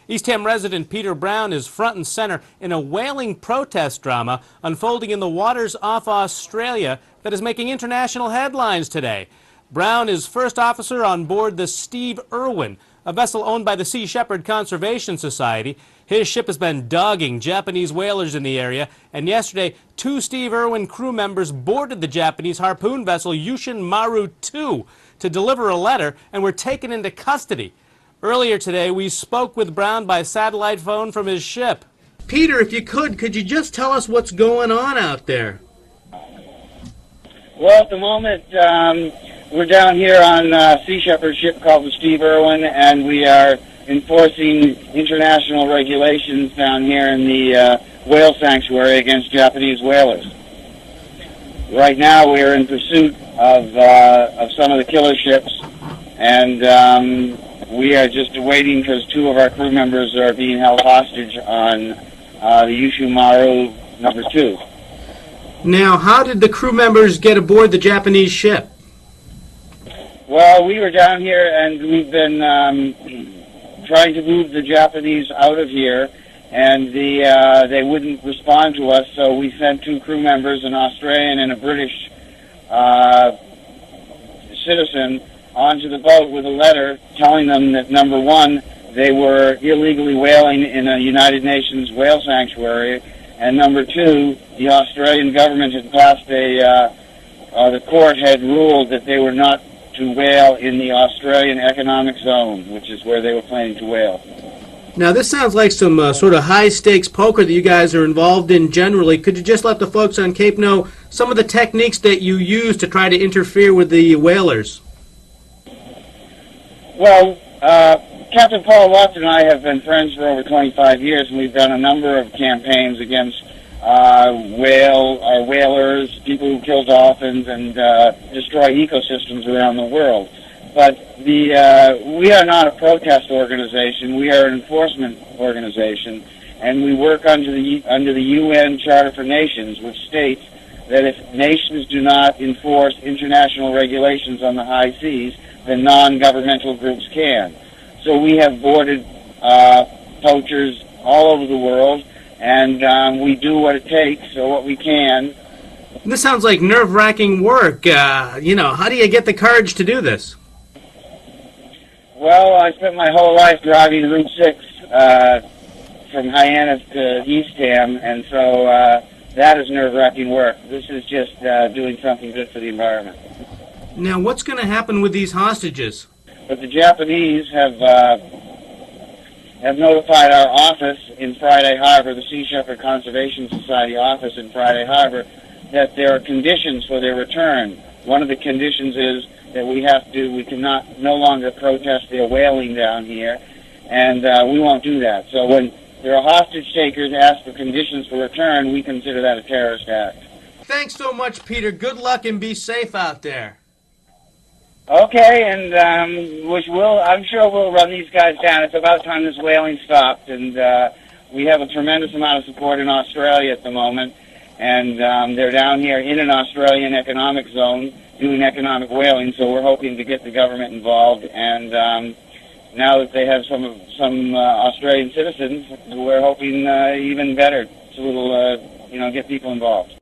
Eastham resident Peter Brown is front and center in a whaling protest drama unfolding in the waters off Australia that is making international headlines today. Brown is first officer on board the Steve Irwin, a vessel owned by the Sea Shepherd Conservation Society. His ship has been dogging Japanese whalers in the area, and yesterday, 2 Steve Irwin crew members boarded the Japanese harpoon vessel Yushin Maru 2 to deliver a letter and were taken into custody. Earlier today, we spoke with Brown by satellite phone from his ship. Peter, if you could you just tell us what's going on out there? Well, at the moment, we're down here on a Sea Shepherd ship called the Steve Irwin, and we are enforcing international regulations down here in the whale sanctuary against Japanese whalers. Right now, we are in pursuit of some of the killer ships, and we are just waiting because 2 of our crew members are being held hostage on the Yushin Maru number 2. Now, how did the crew members get aboard the Japanese ship? Well, we were down here and we've been trying to move the Japanese out of here, and they wouldn't respond to us, so we sent 2 crew members, an Australian and a British citizen, onto the boat with a letter telling them that, number 1, they were illegally whaling in a United Nations whale sanctuary, and number 2, the Australian government had passed the court had ruled that they were not to whale in the Australian Economic Zone, which is where they were planning to whale. Now, this sounds like some sort of high-stakes poker that you guys are involved in generally. Could you just let the folks on Cape know some of the techniques that you use to try to interfere with the whalers? Well, Captain Paul Watson and I have been friends for over 25 years, and we've done a number of campaigns against whalers, people who kill dolphins and destroy ecosystems around the world. But we are not a protest organization. We are an enforcement organization, and we work under the UN Charter for Nations, which states that if nations do not enforce international regulations on the high seas, then non-governmental groups can. So we have boarded poachers all over the world, and we do what it takes, or what we can. This sounds like nerve-wracking work. How do you get the courage to do this? Well, I spent my whole life driving Route 6 from Hyannis to Eastham, and so that is nerve-wracking work. This is just doing something good for the environment. Now, what's going to happen with these hostages? But the Japanese have notified our office in Friday Harbor, the Sea Shepherd Conservation Society office in Friday Harbor, that there are conditions for their return. One of the conditions is that we cannot no longer protest their whaling down here, and we won't do that. So when there are hostage takers ask for conditions for return, we consider that a terrorist act. Thanks so much, Peter. Good luck and be safe out there. Okay, and I'm sure we'll run these guys down. It's about time this whaling stopped, and we have a tremendous amount of support in Australia at the moment, and they're down here in an Australian economic zone doing economic whaling, so we're hoping to get the government involved, and now that they have some Australian citizens, we're hoping even better to get people involved.